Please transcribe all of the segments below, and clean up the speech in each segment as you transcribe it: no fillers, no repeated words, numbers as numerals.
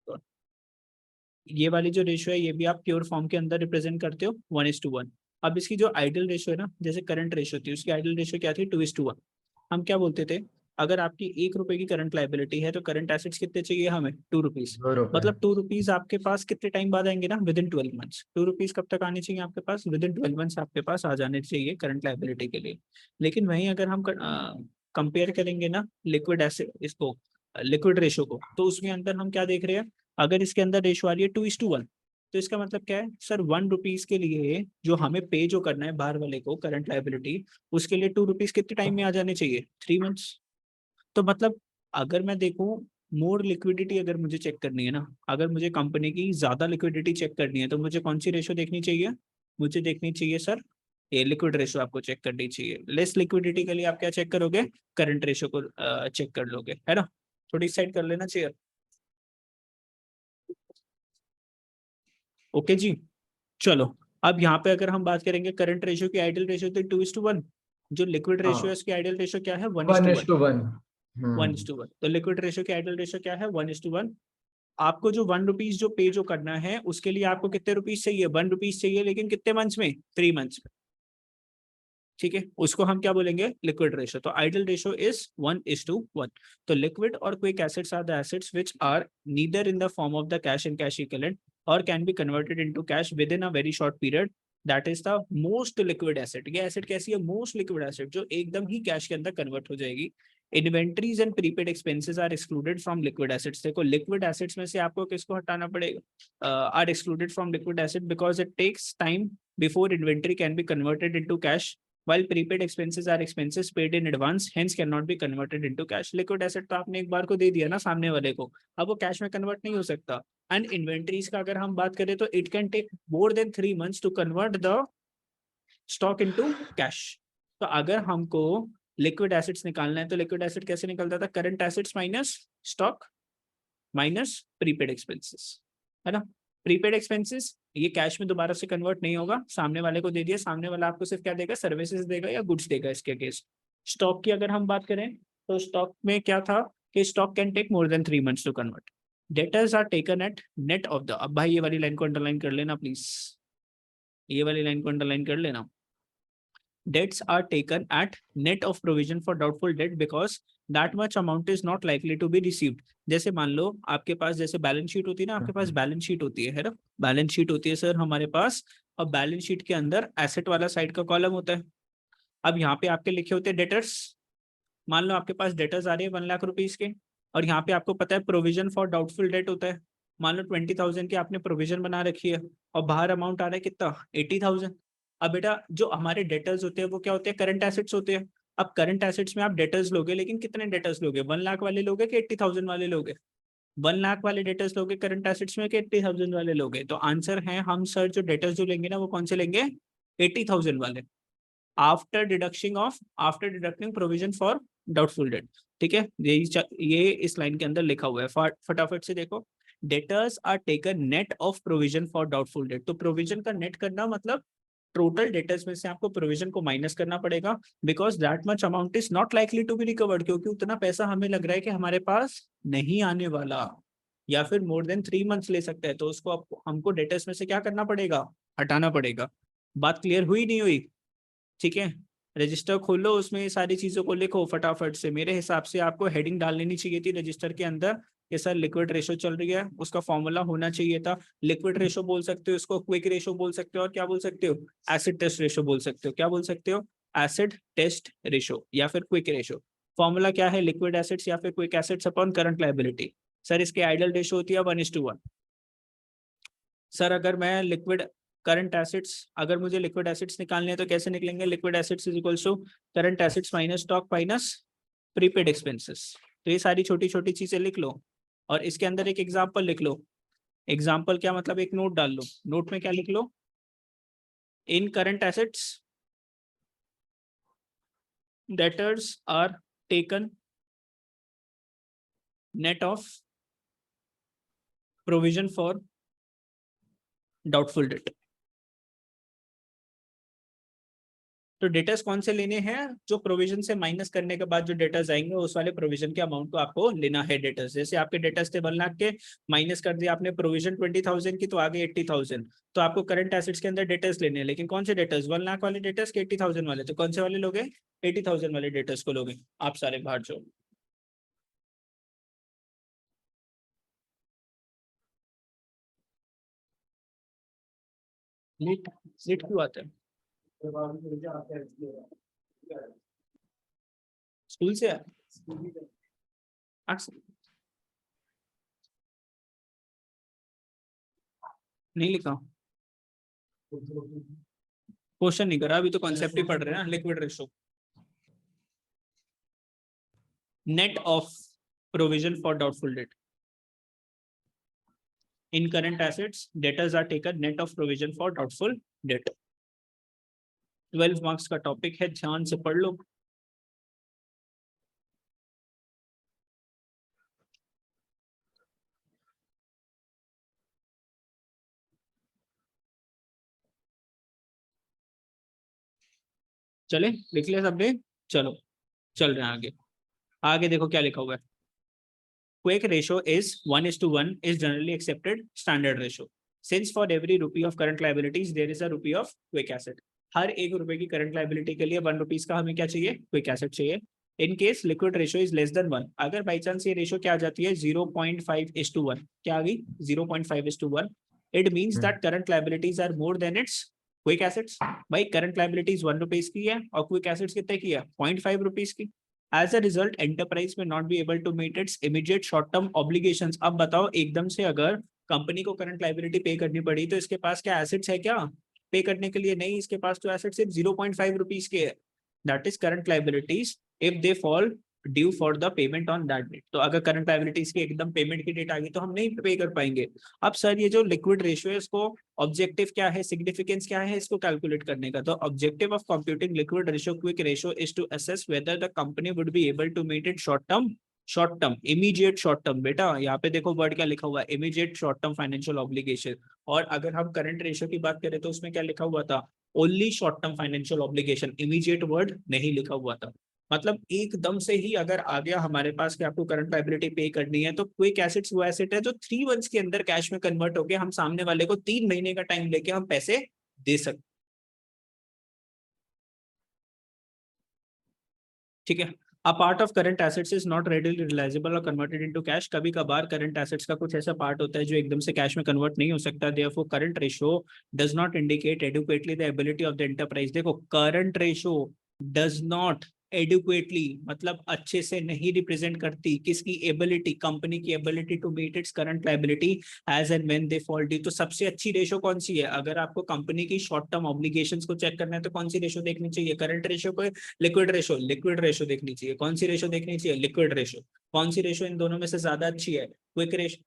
तो ये वाली जो रेशियो है ये भी आप प्योर फॉर्म के अंदर रिप्रेजेंट करते हो 1:1। अब इसकी जो आइडियल रेशियो है ना, जैसे करंट रेशियो थी, उसकी आइडियल रेशियो क्या थी? 2:1। हम क्या बोलते थे, अगर आपकी 1 रुपए की करंट लाइबिलिटी है तो करंट एसेट्स कितने चाहिए हमें? 2 रुपीज। 2 रुपए। मतलब 2 रुपीज आपके पास कितने टाइम बाद आएंगे ना? With in 12 months. 2 रुपीज कब तक आने चाहिए आपके पास? विद इन 12 मंथ्स आपके पास आ जाने चाहिए करंट लाइबिलिटी के लिए। लेकिन वहीं अगर हम कंपेयर करेंगे ना लिक्विड एसेट, इसको लिक्विड रेशो को, तो उसके अंदर हम क्या देख रहे हैं? अगर इसके अंदर रेशो आ रही है 2:1, तो इसका मतलब क्या है सर? 1 रुपीज के लिए जो हमें पे जो करना है बाहर वाले को करंट लाइबिलिटी, उसके लिए 2 रुपीज कितने टाइम में आ जाने चाहिए? 3 मंथ्स। तो मतलब अगर मैं देखूं, मोर लिक्विडिटी अगर मुझे चेक करनी है ना, अगर मुझे कंपनी की ज्यादा लिक्विडिटी चेक करनी है, तो मुझे कौन सी रेशो देखनी चाहिए? मुझे देखनी चाहिए सर ये लिक्विड रेशो आपको चेक करनी चाहिए। लेस लिक्विडिटी के लिए आप क्या चेक करोगे? करंट रेशो को चेक कर लोगे, है ना? थोड़ी साइड कर लेना चाहिए। ओके जी, चलो। अब यहाँ पे अगर हम बात करेंगे करंट रेशियो की, आइडियल रेशियो तो 2:1। जो लिक्विड रेशियो है हाँ, उसकी आइडियल रेशियो क्या है? One is one two is one two one 1:1। तो लिक्विड रेशियो की आइडियल रेशियो क्या है? 1:1। आपको जो 1 रुपीज जो पे जो करना है, उसके लिए आपको कितने रुपीज चाहिए? 1 रुपीज चाहिए, लेकिन कितने मंथ्स में? 3 मंथ्स में। ठीक है, उसको हम क्या बोलेंगे? Liquid ratio. तो आइडियल रेशियो इज 1:1। तो लिक्विड और quick assets are the assets which are neither in the form of the cash and cash equivalent or can be converted into cash within a very short period. That is the most liquid asset. ये asset कैसी है? Most liquid asset, जो एकदम ही cash के अंदर convert हो जाएगी। Inventories and prepaid expenses are excluded from liquid assets. देखो, लिक्विड एसेट्स में से आपको किसको हटाना पड़ेगा? Are excluded from liquid asset because it takes time before inventory can be converted into cash, while prepaid expenses are expenses paid in advance, hence cannot be converted into cash. Liquid asset तो आपने एक बार को दे दिया ना सामने वाले को, अब वो कैश में कन्वर्ट नहीं हो सकता। एंड इन्वेंट्रीज का अगर हम बात करें तो it can take more than 3 months to convert the stock into cash. तो अगर हमको लिक्विड एसेट्स निकालना है तो लिक्विड एसेट कैसे निकलता था? Current assets minus stock minus prepaid expenses, है ना? प्रीपेड एक्सपेंसेस ये कैश में दोबारा से कन्वर्ट नहीं होगा, सामने वाले को दे दिया, सामने वाला आपको सिर्फ क्या देगा? सर्विसेज देगा या गुड्स देगा इसके केस। स्टॉक की अगर हम बात करें तो स्टॉक में क्या था कि stock can take more than 3 months to convert. Debtors are taken at net of the, अब भाई ये वाली लाइन को अंडरलाइन कर लेना प्लीज, ये वाली लाइन को अंडरलाइन कर लेना। Debts are taken at net of provision for doubtful debt because that much amount is not likely to be received। जैसे मान लो आपके पास जैसे बैलेंस शीट होती है ना, आपके पास बैलेंस शीट होती है ना? बैलेंस शीट होती है सर हमारे पास। और बैलेंस शीट के अंदर एसेट वाला साइड का कॉलम होता है। अब यहाँ पे आपके लिखे होते हैं डेटर्स। मान लो आपके पास डेटर्स आ रही है 1 लाख रुपीज के, और यहाँ पे आपको पता है प्रोविजन फॉर डाउटफुल डेट होता है। मान लो 20,000 की आपने प्रोविजन बना रखी है, और बाहर अमाउंट आ रहा है कितना? 80,000। अब बेटा जो हमारे डेटर्स होते हैं वो क्या होते हैं? करंट एसेट्स होते हैं। अब करंट एसेट्स में आप डेटर्स लोगे, लेकिन कितने डेटर्स लोगे? 1 लाख वाले लोगे कि 80,000 वाले लोगे? 1 लाख वाले डेटर्स लोगे करंट एसेट्स में कि 80,000 वाले लोगे? तो आंसर है हम सर जो डेटर्स जो लेंगे ना वो कौन से लेंगे? 80,000 वाले। After deducting provision for doubtful date. ठीक है, ये इस लाइन के अंदर लिखा हुआ है, फटाफट से देखो। Debtors are taken net of provision for doubtful debt. तो प्रोविजन का नेट करना मतलब टोटल डेटर्स में से आपको प्रोविजन को माइनस करना पड़ेगा, because that much amount is not likely to be recovered, क्योंकि उतना पैसा हमें लग रहा है कि हमारे पास नहीं आने वाला, या फिर मोर देन 3 मंथ्स ले सकते हैं। तो उसको हमको डेटर्स में से क्या करना पड़ेगा? हटाना पड़ेगा। बात क्लियर हुई नहीं हुई? ठीक है, रजिस्टर खोलो, उसमें ये सारी चीजों को लिखो फटाफट से। मेरे हिसाब से आपको हेडिंग डाल लेनी चाहिए थी रजिस्टर के अंदर कि सर लिक्विड रेशो चल रही है, उसका फॉर्मूला होना चाहिए था। लिक्विड रेशो बोल सकते हो इसको, क्विक रेशो बोल सकते हो, और क्या बोल सकते हो? एसिड टेस्ट रेशो बोल सकते हो। क्या बोल सकते हो? एसिड टेस्ट रेशो या फिर क्विक रेशो। फॉर्मूला क्या है? लिक्विड एसिड्स या फिर quick acids upon current liability. Sir इसकी आइडियल रेशो होती है 1:1। सर अगर मैं लिक्विड करंट एसिड्स, अगर मुझे लिक्विड एसिड्स निकालने हैं तो कैसे निकलेंगे? Liquid assets is equals to current assets minus stock minus prepaid expenses. तो ये सारी छोटी छोटी चीजें लिख लो, और इसके अंदर एक एग्जांपल लिख लो। एग्जांपल क्या मतलब? एक नोट डाल लो। नोट में क्या लिख लो? In current assets debtors are taken net of provision for doubtful debt. तो डेटर्स कौन से लेने हैं? जो प्रोविजन से माइनस करने के बाद जो डेटर्स आएंगे उस वाले प्रोविजन के अमाउंट को आपको लेना है डेटर्स। जैसे आपके डेटर्स थे 1 लाख के, माइनस कर दिया आपने प्रोविजन 20,000 की, तो आगे 80,000। तो आपको करंट एसेट्स के अंदर डेटर्स लेने हैं, लेकिन कौन से डेटर्स? 1 लाख वाले डेटर्स के 80,000 वाले? तो कौन से वाले लोगे? 80,000 वाले डेटर्स को लोगे आप सारे बाहर जो। लेट लेट क्यों आता है? स्कूल से आया? नहीं लिखा, क्वेश्चन नहीं करा अभी, तो कॉन्सेप्ट ही पढ़ रहे हैं ना। Liquid ratio, net of provision for doubtful debt. In current assets debtors are taken net of provision for doubtful debt. 12 marks का टॉपिक है, ध्यान से पढ़ लो। चले, लिख लिया सबने? चलो चल रहे हैं आगे। आगे देखो क्या लिखा हुआ है। Quick ratio is 1:1 is generally accepted standard ratio. Since for every rupee of current liabilities there is a rupee of quick asset. हर 1 रुपए की करंट लाइबिलिटी के लिए 1 रुपीज का हमें क्या चाहिए? क्विक एसेट चाहिए। In case liquid ratio is less than 1, अगर बाई चांस ये रेशियो क्या आ जाती है 0.5:1, क्या आ गई? 0.5:1, it means that current liabilities are more than its quick assets. भाई करंट लाइबिलिटीज 1 रुपीज की है और क्विक एसेट्स कितने की है? 0.5 रुपीज की। As a result, enterprise may not be able to meet its immediate short-term obligations. अब बताओ एकदम से अगर कंपनी को करंट लाइबिलिटी पे करनी पड़ी तो इसके पास क्या एसेट्स है क्या पे करने के लिए? नहीं, इसके पास तो एसेट सिर्फ 0.5 रुपीज के है। That is current liabilities if they fall due for the payment on that date. तो अगर करंट लाइबिलिटीज की एकदम पेमेंट की डेट आ गई तो हम नहीं पे कर पाएंगे। अब सर ये जो लिक्विड रेशियो है इसको ऑब्जेक्टिव क्या है, सिग्निफिकेंस क्या है इसको कैलकुलेट करने का? तो objective of computing liquid ratio quick ratio is to assess whether the company would be able to meet it short term immediate short term. बेटा यहाँ पे देखो वर्ड क्या लिखा हुआ है? Immediate short term financial obligation. और अगर हम करंट रेशियो की बात करें तो उसमें क्या लिखा हुआ था? Only short term financial obligation, immediate word नहीं लिखा हुआ था। मतलब एकदम से ही अगर आ गया हमारे पास कि आपको करंट लायबिलिटी पे करनी है, तो क्विक एसेट्स वो एसेट है जो 3 मंथ्स के अंदर कैश में कन्वर्ट होके हम सामने वाले को 3 महीने का टाइम लेके हम पैसे दे सकते। ठीक है। A part of current assets is not readily realisable और कन्वर्टेड इनटू कैश। कभी कभार करंट एसेट्स का कुछ ऐसा पार्ट होता है जो एकदम से कैश में कन्वर्ट नहीं हो सकता। Therefore current ratio does not indicate adequately the ability of the enterprise. देखो current ratio does not adequately मतलब अच्छे से नहीं रिप्रेजेंट करती किसकी एबिलिटी? कंपनी की ability to meet its current liability as and when they fall due. तो सबसे अच्छी रेशो कौन सी है? अगर आपको कंपनी की शॉर्ट टर्म ऑब्लिगेशंस को चेक करना है तो कौन सी रेशो देखनी चाहिए? करंट रेशो को लिक्विड रेशो? लिक्विड रेशो देखनी चाहिए। कौन सी रेशो देखनी चाहिए? Liquid ratio. कौन सी रेशो इन दोनों में से ज्यादा अच्छी है? क्विक रेशो,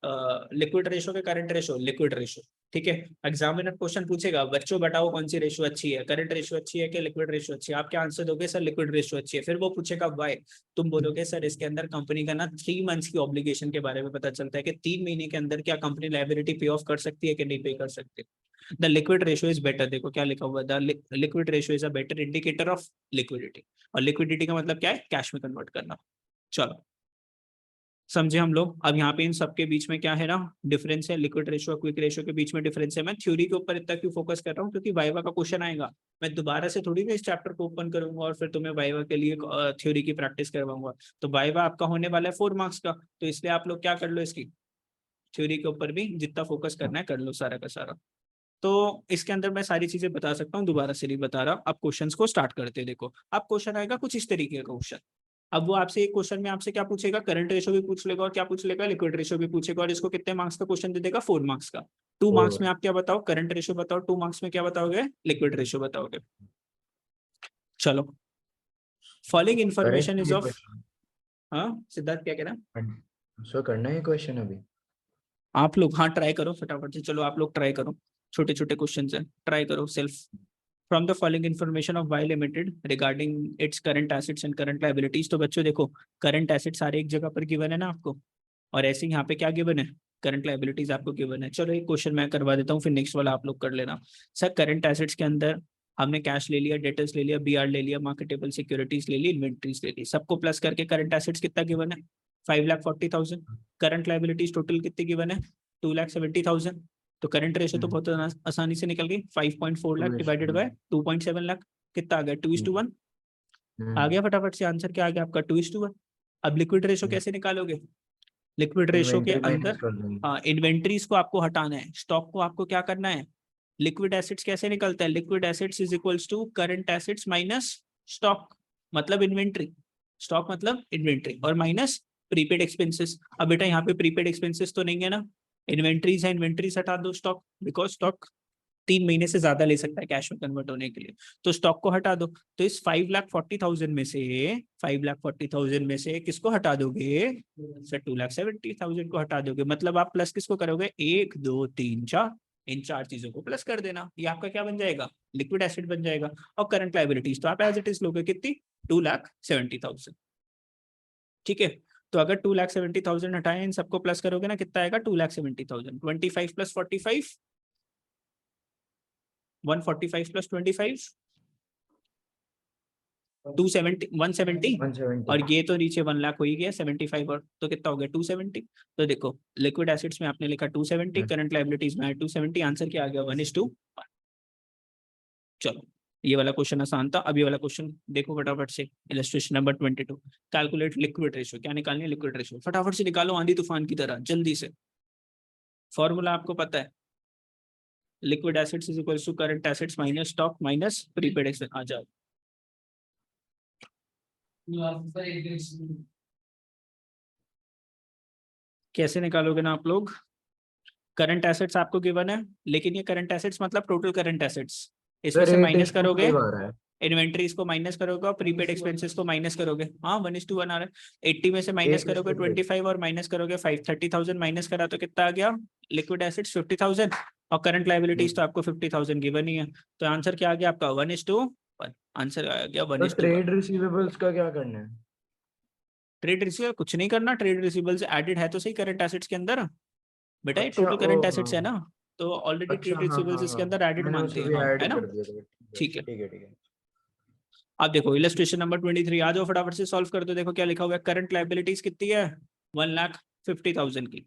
लिक्विड रेशो के करंट रेशो? Liquid ratio. ठीक है। एग्जामिनर क्वेश्चन पूछेगा बच्चों बताओ कौन सी रेशो अच्छी है, करंट रेशो अच्छी है कि लिक्विड रेशो अच्छी है? आप क्या आंसर दोगे? सर लिक्विड रेशो अच्छी है। फिर वो पूछेगा व्हाई, तुम बोलोगे सर इसके अंदर कंपनी का ना 3 मंथ्स की ऑब्लिगेशन के बारे में पता चलता है कि 3 महीने के अंदर क्या कंपनी लायबिलिटी पे ऑफ कर सकती है कि नहीं पे कर सकती। The liquid ratio is better. देखो क्या लिखा हुआ है? The liquid ratio is a better indicator of liquidity. और लिक्विडिटी का मतलब क्या है? कैश में कन्वर्ट करना। चलो समझे हम लोग। अब यहाँ पे इन सबके बीच में क्या है ना, डिफरेंस है। लिक्विड रेशियो और क्विक रेशियो के बीच में डिफरेंस है। मैं थ्योरी के ऊपर इतना क्यों फोकस कर रहा हूँ? क्योंकि वाइवा का क्वेश्चन आएगा। मैं दोबारा से थोड़ी ना इस चैप्टर को ओपन करूंगा और फिर तुम्हें वाइवा के लिए थ्योरी की प्रैक्टिस करवाऊंगा। तो वाइवा आपका होने वाला है 4 मार्क्स का, तो इसलिए आप लोग क्या कर लो, इसकी थ्योरी के ऊपर भी जितना फोकस करना है कर लो सारा का सारा। तो इसके अंदर मैं सारी चीजें बता सकता हूँ, दोबारा से नहीं बता रहा। अब क्वेश्चंस को स्टार्ट करते हैं। देखो अब क्वेश्चन आएगा कुछ इस तरीके का क्वेश्चन। अब वो आपसे एक क्वेश्चन में आपसे क्या पूछेगा? करंट रेशो भी पूछ लेगा और क्या पूछ लेगा? लिक्विड रेशो भी पूछेगा। और इसको कितने मार्क्स का क्वेश्चन दे देगा? 4 मार्क्स का। 2 मार्क्स में आप क्या बताओ? करंट रेशो बताओ। 2 मार्क्स में क्या बताओगे? लिक्विड रेशो बताओगे। चलो फॉलोइंग इन्फॉर्मेशन इज ऑफ, हाँ सिद्धार्थ क्या कह रहा है? सो करना है क्वेश्चन अभी आप लोग हाँ ट्राई करो फटाफट से। चलो आप लोग ट्राई करो, छोटे छोटे क्वेश्चन है, ट्राई करो self. From the following information of Y limited regarding its current assets and current liabilities. तो बच्चों देखो करंट एसेट्स सारे एक जगह पर गिवन है ना आपको, और ऐसे यहाँ पे क्या गिवन है? करंट लायबिलिटीज आपको गिवन है। चलो एक क्वेश्चन मैं करवा देता हूँ, फिर नेक्स्ट वाला आप लोग कर लेना। सर करंट एसेट्स के अंदर हमने कैश ले लिया, डेटर्स ले लिया, बीआर ले लिया, मार्केटेबल सिक्योरिटीज ले ली, इन्वेंट्रीज ले ली, सबको प्लस करके करंट एसेट्स कितना गिवन है 5,40,000। करंट लाइबिलिटीज टोटल कितनी गिवन है 2,70,000। तो करंट रेशो तो बहुत आसानी से निकल गई, 5.4 लाख डिवाइडेड बाय 2.7 लाख कितना आ गया 2:1। आ गया फटाफट से आंसर, क्या आ गया आपका 2:1। अब लिक्विड रेशो कैसे निकालोगे, लिक्विड रेशो के अंदर इन्वेंट्रीज को आपको हटाना है, स्टॉक को आपको क्या करना है, लिक्विड एसेट्स कैसे निकलता है, liquid assets is equals to current assets minus stock मतलब इन्वेंट्री, स्टॉक मतलब इन्वेंट्री और माइनस प्रीपेड एक्सपेंसेस। अब बेटा यहाँ पे प्रीपेड एक्सपेंसेस तो नहीं है ना, इन्वेंट्रीज है, इन्वेंट्रीज हटा दो स्टॉक, बिकॉज स्टॉक 3 महीने से ज्यादा ले सकता है कैश में कन्वर्ट होने के लिए, तो स्टॉक को हटा दो। तो इस 5,40,000 में से 5,40,000 में से किसको हटा दोगे सर 2,70,000 को हटा दोगे, मतलब आप प्लस किसको करोगे 1 2 3 4, इन 4 चीजों को प्लस कर देना, ये आपका क्या बन जाएगा लिक्विड एसेट बन जाएगा। और करंट लाइबिलिटीज तो आप एज इट इज लोगे कितनी 2,70,000। ठीक है, तो अगर 2,70,000 हटाए इन सबको प्लस करोगे ना कितना आएगा 2,70,000, 25 प्लस 45 145 प्लस 25 270 170 और ये तो नीचे 1 लाख हो ही गया 75 और तो कितना हो गया 270। तो देखो लिक्विड एसेट्स में आपने लिखा 270, करंट लाइबिलिटीज में 270, आंसर क्या आ गया 1:1। चलो ये वाला क्वेश्चन आसान था। अब ये वाला क्वेश्चन देखो फटाफट से, illustration number 22, calculate liquid ratio. क्या निकालनी है लिक्विड रेशियो, फटाफट से निकालो आंधी तूफान की तरह जल्दी से। फॉर्मूला आपको पता है, liquid assets is equal to current assets minus stock minus prepaid expense. आ जाओ कैसे निकालोगे ना आप लोग, करंट एसेट्स आपको गिवन है, लेकिन ये करंट एसेट्स मतलब टोटल करंट एसेट्स, इसमें से माइनस करोगे इन्वेंट्रीज को माइनस करोगे और प्रीपेड एक्सपेंसेस को माइनस करोगे। हाँ 1:1 आ रहा है। 80 में से माइनस करोगे 25 और माइनस करोगे 5, 30,000 माइनस करा तो कितना आ गया लिक्विड एसेट्स 50,000 और करंट लाइबिलिटीज तो आपको 50,000 गिवन ही है। तो आंसर क्या आ गया आपका 1:1। आंसर आ गया 1:1। ट्रेड रिसीवेबल्स का क्या करना है, ट्रेड रिसीवेबल कुछ नहीं करना, ट्रेड रिसीवेबल्स एडेड है तो सही करंट एसेट्स के अंदर बेटा, ये टोटल करंट एसेट्स है ना, तो ऑलरेडी ट्रेड रिसीवेबल्स इसके अंदर एडेड मानते हैं हम, है ना। ठीक है, ठीक है ठीक है। अब देखो इलस्ट्रेशन नंबर 23 आ जाओ फटाफट से सॉल्व कर दो। देखो क्या लिखा हुआ है, करंट लाइबिलिटीज कितनी है 1,50,000 की,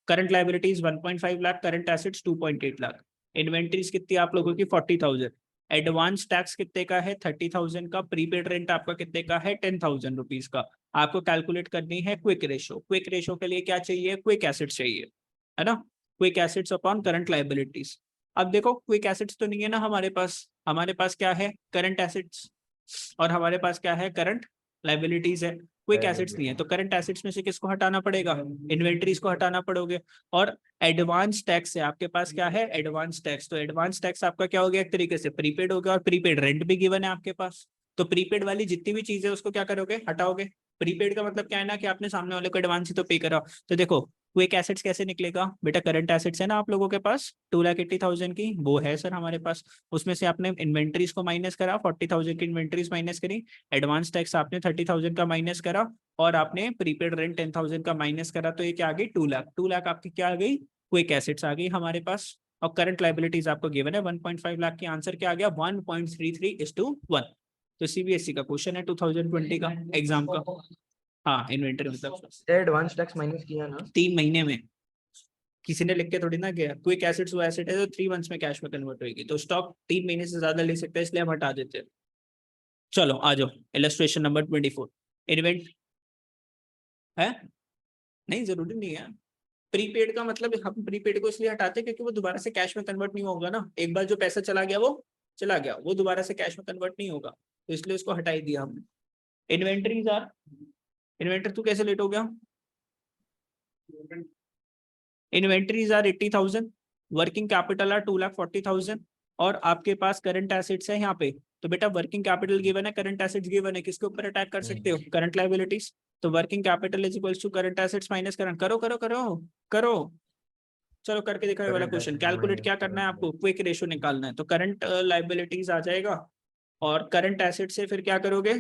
current liabilities 1.5 lakh, current assets 2.8 lakh, inventories कितनी आप लोगों की 40,000, एडवांस टैक्स कितने का है 30,000 का, प्रीपेड रेंट आपका कितने का है 10,000 रुपीज का। आपको कैलकुलेट करनी है क्विक रेशो। क्विक रेशो के लिए क्या चाहिए, क्विक एसेट्स चाहिए, है ना, quick assets upon current liabilities. अब देखो क्विक एसेट्स तो नहीं है ना हमारे पास क्या है करंट एसेट्स और हमारे पास क्या है करंट लाइबिलिटीज है, क्विक एसेट्स नहीं है। तो करंट एसेट्स में से किसको हटाना पड़ेगा, इन्वेंट्रीज को हटाना पड़ोगे। और एडवांस टैक्स है आपके पास, क्या है एडवांस टैक्स, तो एडवांस टैक्स आपका क्या हो गया एक तरीके से प्रीपेड हो गया, और प्रीपेड रेंट भी गिवन है आपके पास। तो प्रीपेड वाली जितनी भी चीजें उसको क्या करोगे हटाओगे। प्रीपेड का मतलब क्या है ना कि आपने सामने वाले को एडवांस ही तो पे करा। तो देखो क्विक एसेट्स कैसे निकलेगा बेटा, करंट एसेट्स है ना आप लोगों के पास 2,80,000 की, वो है सर हमारे पास, उसमें से आपने इन्वेंट्रीज को माइनस करा 40,000 की इन्वेंट्रीज माइनस करी, एडवांस टैक्स आपने 30,000 का माइनस करा और आपने प्रीपेड रेंट 10,000 का माइनस करा, तो ये क्या आ गई 2 लाख। 2 लाख आपकी क्या आ गई क्विक एसेट्स आ गई हमारे पास। और करंट लाइबिलिटीज आपको गिवन है 1.5 लाख की, आंसर क्या आ गया 1.33:1। तो सीबीएसई का क्वेश्चन है 2020 का एग्जाम का। हाँ इन्वेंटरी मतलब एडवांस टैक्स माइनस किया ना 3 महीने में, किसी ने लिख के थोड़ी ना गया। क्विक एसेट्स वो एसेट है जो 3 मंथ्स में कैश में कन्वर्ट होगी, तो स्टॉक 3 महीने से ज्यादा ले सकता है इसलिए हम हटा देते हैं। चलो आ जाओ इलस्ट्रेशन नंबर 24, इन्वेंट है नहीं जरूरी नहीं है। प्रीपेड का मतलब हम प्रीपेड को इसलिए हटाते हैं क्योंकि वो दोबारा से कैश में कन्वर्ट नहीं होगा ना, एक बार जो पैसा चला गया वो चला गया, वो दोबारा से कैश में कन्वर्ट नहीं होगा, तो इसलिए उसको हटा ही दिया हमने। इन्वेंटरीज आर, इन्वेंटर तू कैसे लेट हो गया, inventories are 80,000, working capital are 2,40,000 और आपके पास करंट एसेट्स है यहाँ पे। तो बेटा वर्किंग कैपिटल गिवन है, करंट एसेट्स गिवन है, किसके ऊपर अटैक कर सकते हो करंट लाइबिलिटीज। तो working capital is equals to current assets minus current, करो करो करो करो, चलो करके दिखाओ वाला क्वेश्चन। कैलकुलेट क्या करना है आपको, क्विक रेशियो निकालना है। तो करंट लाइबिलिटीज आ जाएगा और करंट एसेट से फिर क्या करोगे,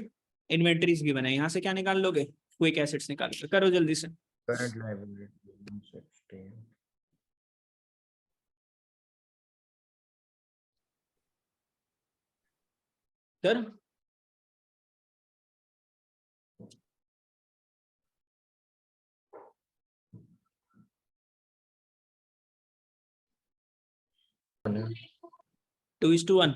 इन्वेंटरीज गिवन है, यहाँ से क्या निकाल लोगे क्विक एसेट्स निकाल लो, करो जल्दी से। Current liability sir two is to one,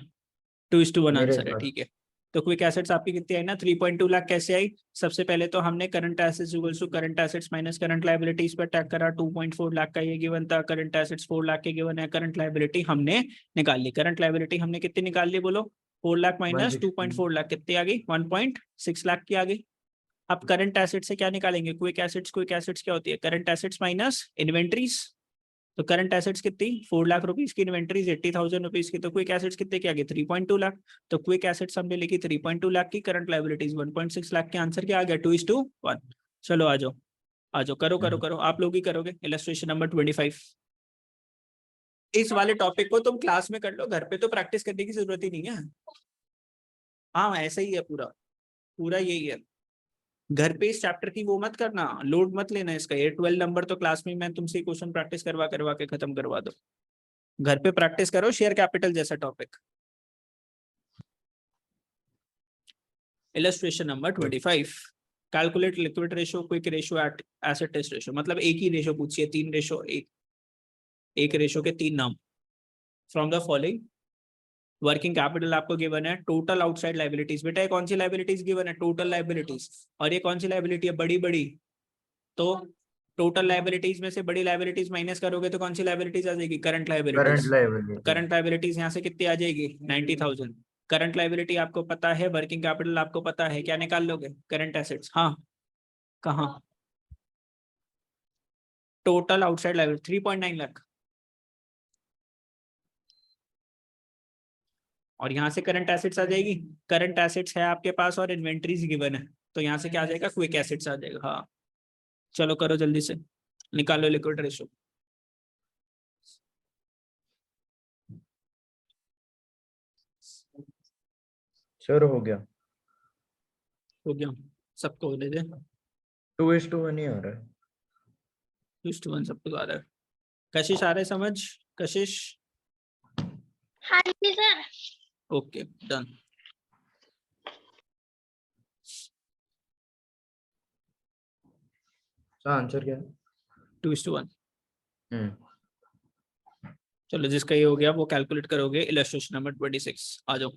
2:1 मेरे आंसर है, पास ठीक है। तो क्विक एसेट्स आपकी कितनी आई ना, 3.2 लाख कैसे आई? सबसे पहले तो हमने current assets equals to current assets minus current liabilities पर टैग करा, 2.4 लाख का ये गिवन था, करंट एसेट्स 4 लाख के गिवन है, करंट लायबिलिटी हमने निकाल ली। करंट लायबिलिटी हमने कितनी निकाल ली बोलो? 4 लाख माइनस 2.4 लाख कितनी आ गई? 1.6 लाख की आ गई। अब करंट एसेट से क्या निकालेंगे? क्विक एसेट्स क्या होती है? Current assets minus inventories. तो करंट एसेट्स कितनी? 4 लाख रुपीज की, इन्वेंट्रीज 80,000 रुपीज की, तो क्विक एसेट्स कितने की आ गई? 3.2 लाख। तो क्विक एसेट्स हमने लिखी 3.2 लाख की, करंट लायबिलिटीज 1.6 लाख के। आंसर क्या आ गया? 2:1। चलो आ जाओ, आ जाओ, करो करो करो, आप लोग ही करोगे। Illustration number 25। इस वाले टॉपिक को तुम क्लास में कर लो, घर पे तो प्रैक्टिस करने की जरूरत ही नहीं है। हाँ ऐसा ही है, पूरा पूरा यही है। घर पे इस चैप्टर की वो मत करना, लोड मत लेना इसका। ये 12 नंबर तो क्लास में मैं तुमसे क्वेश्चन प्रैक्टिस करवा करवा के खत्म करवा दो। घर पे प्रैक्टिस करो शेयर कैपिटल जैसा topic. Illustration number 25, calculate liquid ratio, quick ratio, acid test ratio. मतलब एक ही रेशियो पूछिए, 3 रेशियो, एक रेशियो के 3 नाम। From the following working capital आपको गिवन है, टोटल आउटसाइड लाइबिलिटीज। बेटा ये कौन सी लाइबिलिटीज गिवन है? Total liabilities. और ये कौन सी लाइबिलिटी है? बड़ी बड़ी। तो टोटल लाइबिलिटीज में से बड़ी लाइबिलिटीज माइनस करोगे तो कौन सी लाइबिलिटीज आ जाएगी? Current liabilities. करंट लाइबिलिटीज यहाँ से कितनी आ जाएगी? 90,000। करंट लाइबिलिटी आपको पता है, वर्किंग कैपिटल आपको पता है, क्या निकाल लोगे? Current assets. हाँ कहाँ? Total outside liability 3.9 lakh. और यहाँ से करंट एसेट्स आ जाएगी। करंट एसेट्स है आपके पास और इन्वेंट्रीज गिवन है, तो यहाँ से क्या आ जाएगा? क्विक एसेट्स आ जाएगा। हाँ चलो करो जल्दी से, निकालो लिक्विड रेशियो। सर हो गया। हो गया, सबको दे दे। 2:1 ही आ रहा है। 2:1 सबको आ रहा है। कशिश आ रहा है समझ? कशिश? हाँ जी सर। Okay done. आंसर क्या है? 2:1। चलो जिसका ये हो गया वो कैलकुलेट करोगे। इलस्ट्रेशन नंबर 26 आ जाओ।